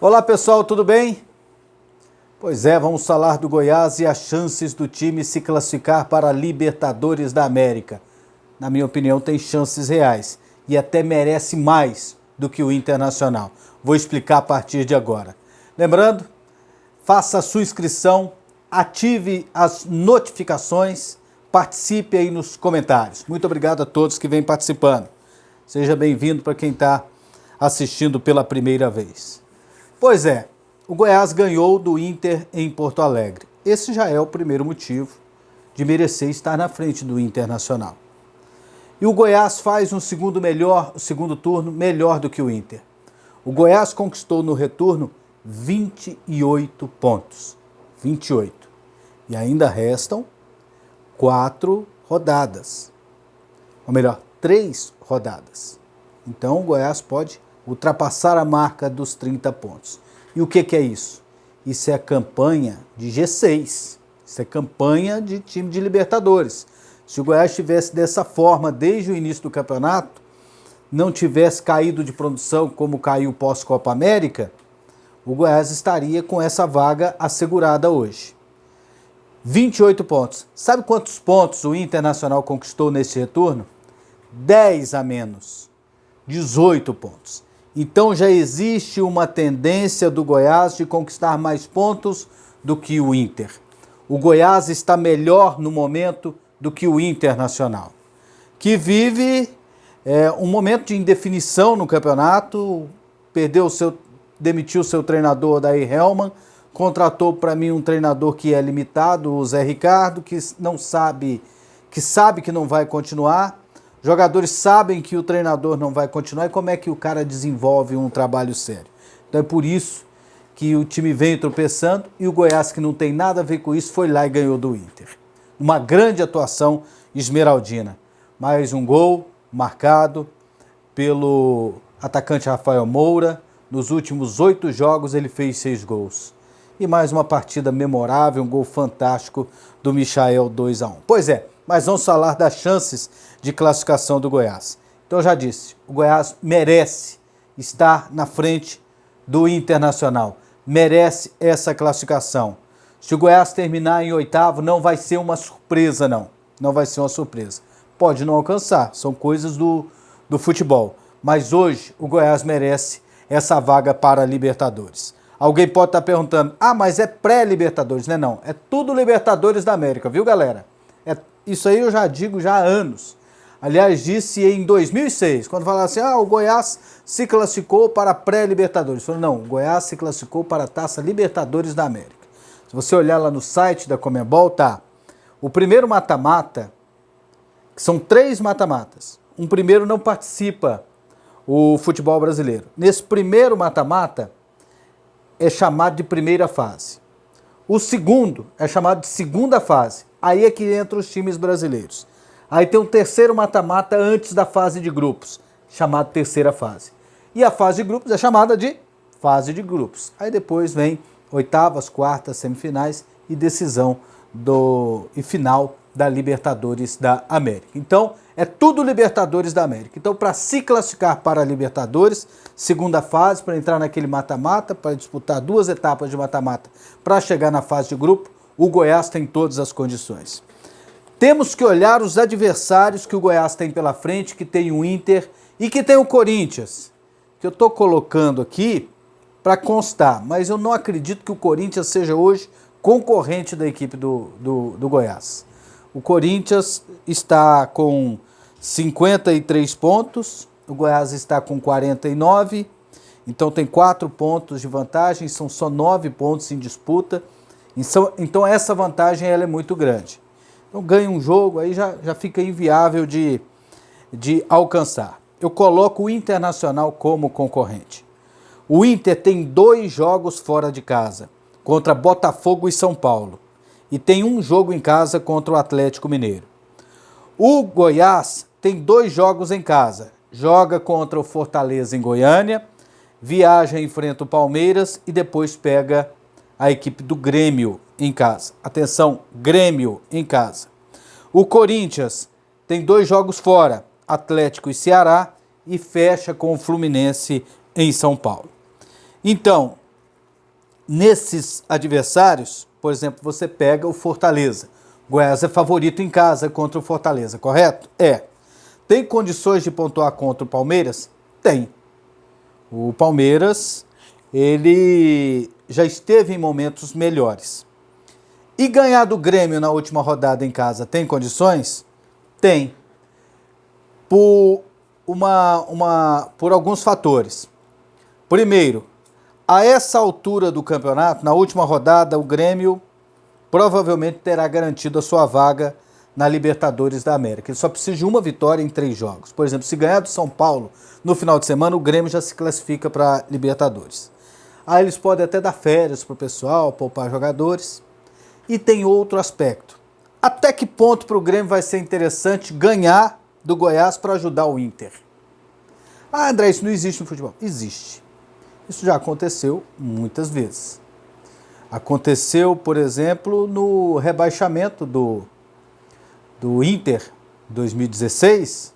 Olá pessoal, tudo bem? Pois é, vamos falar do Goiás e as chances do time se classificar para a Libertadores da América. Na minha opinião, tem chances reais e até merece mais do que o Internacional. Vou explicar a partir de agora. Lembrando, faça a sua inscrição, ative as notificações, participe aí nos comentários. Muito obrigado a todos que vêm participando. Seja bem-vindo para quem está assistindo pela primeira vez. Pois é, o Goiás ganhou do Inter em Porto Alegre. Esse já é o primeiro motivo de merecer estar na frente do Internacional. E o Goiás faz um segundo turno melhor do que o Inter. O Goiás conquistou no retorno 28 pontos. 28. E ainda restam 4 rodadas. Ou melhor, 3 rodadas. Então o Goiás pode ultrapassar a marca dos 30 pontos. E o que é isso? Isso é a campanha de G6. Isso é campanha de time de Libertadores. Se o Goiás estivesse dessa forma desde o início do campeonato, não tivesse caído de produção como caiu pós-Copa América, o Goiás estaria com essa vaga assegurada hoje. 28 pontos. Sabe quantos pontos o Internacional conquistou nesse retorno? 10 a menos. 18 pontos. Então já existe uma tendência do Goiás de conquistar mais pontos do que o Inter. O Goiás está melhor no momento do que o Internacional, que vive um momento de indefinição no campeonato, demitiu seu treinador Odair Hellmann, contratou para mim um treinador que é limitado, o Zé Ricardo, que sabe que não vai continuar. Jogadores sabem que o treinador não vai continuar e como é que o cara desenvolve um trabalho sério. Então é por isso que o time vem tropeçando e o Goiás, que não tem nada a ver com isso, foi lá e ganhou do Inter. Uma grande atuação esmeraldina. Mais um gol marcado pelo atacante Rafael Moura. Nos últimos 8 jogos ele fez 6 gols. E mais uma partida memorável, um gol fantástico do Michael 2-1. Pois é, mas vamos falar das chances de classificação do Goiás. Então eu já disse, o Goiás merece estar na frente do Internacional, merece essa classificação. Se o Goiás terminar em 8º, não vai ser uma surpresa não vai ser uma surpresa. Pode não alcançar, são coisas do futebol, mas hoje o Goiás merece essa vaga para a Libertadores. Alguém pode estar perguntando, mas é pré-Libertadores, né? Não, é tudo Libertadores da América, viu galera? Isso aí eu já digo já há anos. Aliás, disse em 2006, quando falaram assim, o Goiás se classificou para a pré-Libertadores. Falei, não, o Goiás se classificou para a Taça Libertadores da América. Se você olhar lá no site da Conmebol, tá. O primeiro mata-mata, que são 3 mata-matas. Um primeiro não participa o futebol brasileiro. Nesse primeiro mata-mata é chamado de primeira fase. O segundo é chamado de segunda fase. Aí é que entram os times brasileiros. Aí tem um terceiro mata-mata antes da fase de grupos, chamado terceira fase. E a fase de grupos é chamada de fase de grupos. Aí depois vem oitavas, quartas, semifinais e decisão e final da Libertadores da América. Então, é tudo Libertadores da América. Então, para se classificar para a Libertadores, segunda fase, para entrar naquele mata-mata, para disputar 2 etapas de mata-mata, para chegar na fase de grupo, o Goiás tem todas as condições. Temos que olhar os adversários que o Goiás tem pela frente, que tem o Inter e que tem o Corinthians, que eu estou colocando aqui para constar, mas eu não acredito que o Corinthians seja hoje concorrente da equipe do Goiás. O Corinthians está com 53 pontos, o Goiás está com 49, então tem 4 pontos de vantagem, são só 9 pontos em disputa. Então essa vantagem ela é muito grande. Então ganha um jogo, aí já fica inviável de alcançar. Eu coloco o Internacional como concorrente. O Inter tem 2 jogos fora de casa, contra Botafogo e São Paulo. E tem um jogo em casa contra o Atlético Mineiro. O Goiás tem 2 jogos em casa. Joga contra o Fortaleza em Goiânia, viaja e enfrenta o Palmeiras e depois pega a equipe do Grêmio em casa. Atenção, Grêmio em casa. O Corinthians tem 2 jogos fora, Atlético e Ceará, e fecha com o Fluminense em São Paulo. Então, nesses adversários, por exemplo, você pega o Fortaleza. O Goiás é favorito em casa contra o Fortaleza, correto? É. Tem condições de pontuar contra o Palmeiras? Tem. O Palmeiras, ele já esteve em momentos melhores. E ganhar do Grêmio na última rodada em casa, tem condições? Tem. Por alguns fatores. Primeiro, a essa altura do campeonato, na última rodada, o Grêmio provavelmente terá garantido a sua vaga na Libertadores da América. Ele só precisa de uma vitória em 3 jogos. Por exemplo, se ganhar do São Paulo no final de semana, o Grêmio já se classifica para Libertadores. Aí eles podem até dar férias para o pessoal, poupar jogadores. E tem outro aspecto. Até que ponto para o Grêmio vai ser interessante ganhar do Goiás para ajudar o Inter? Ah, André, isso não existe no futebol. Existe. Isso já aconteceu muitas vezes. Aconteceu, por exemplo, no rebaixamento do Inter 2016.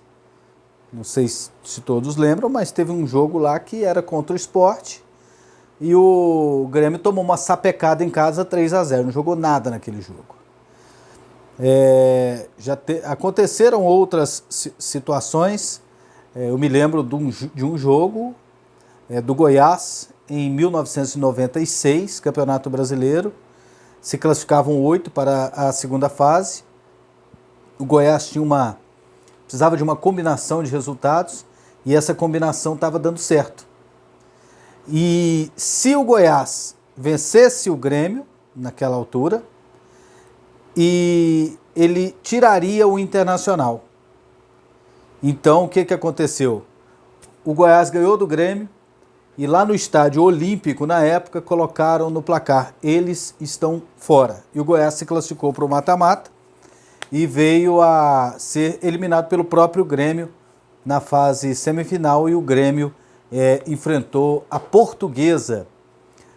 Não sei se todos lembram, mas teve um jogo lá que era contra o Sport e o Grêmio tomou uma sapecada em casa 3-0. Não jogou nada naquele jogo. Aconteceram outras situações. Eu me lembro de um jogo do Goiás em 1996, Campeonato Brasileiro. Se classificavam 8 para a segunda fase. O Goiás precisava de uma combinação de resultados e essa combinação estava dando certo. E se o Goiás vencesse o Grêmio naquela altura, e ele tiraria o Internacional. Então, o que aconteceu? O Goiás ganhou do Grêmio e lá no estádio Olímpico, na época, colocaram no placar: eles estão fora. E o Goiás se classificou para o mata-mata e veio a ser eliminado pelo próprio Grêmio na fase semifinal, e o Grêmio enfrentou a Portuguesa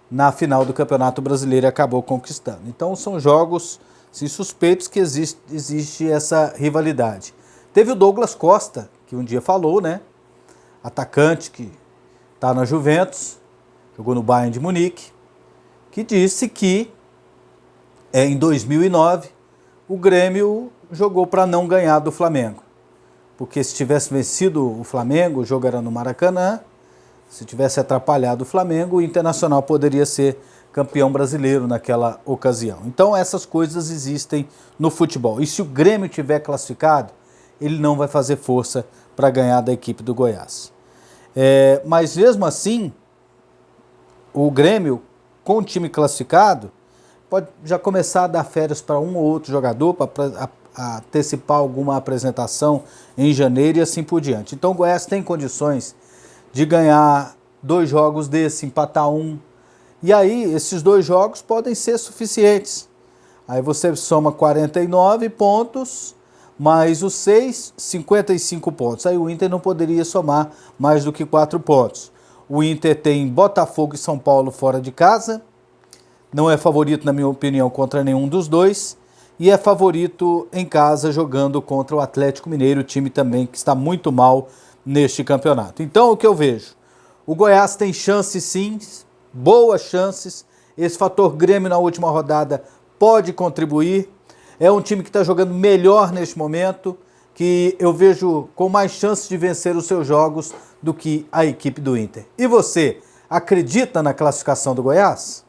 na final do Campeonato Brasileiro e acabou conquistando. Então são jogos suspeitos que existe essa rivalidade. Teve o Douglas Costa, que um dia falou, né? Atacante que está na Juventus, jogou no Bayern de Munique, que disse que em 2009 o Grêmio jogou para não ganhar do Flamengo. Porque se tivesse vencido o Flamengo, o jogo era no Maracanã, se tivesse atrapalhado o Flamengo, o Internacional poderia ser campeão brasileiro naquela ocasião. Então essas coisas existem no futebol. E se o Grêmio tiver classificado, ele não vai fazer força para ganhar da equipe do Goiás. Mas mesmo assim, o Grêmio, com o time classificado, pode já começar a dar férias para um ou outro jogador, para antecipar alguma apresentação em janeiro e assim por diante. Então o Goiás tem condições de ganhar 2 jogos desse, empatar 1. E aí esses 2 jogos podem ser suficientes. Aí você soma 49 pontos, mais os 6, 55 pontos. Aí o Inter não poderia somar mais do que 4 pontos. O Inter tem Botafogo e São Paulo fora de casa. Não é favorito, na minha opinião, contra nenhum dos dois. E é favorito em casa, jogando contra o Atlético Mineiro, time também que está muito mal neste campeonato. Então, o que eu vejo? O Goiás tem chances, sim, boas chances. Esse fator Grêmio na última rodada pode contribuir. É um time que está jogando melhor neste momento, que eu vejo com mais chances de vencer os seus jogos do que a equipe do Inter. E você, acredita na classificação do Goiás?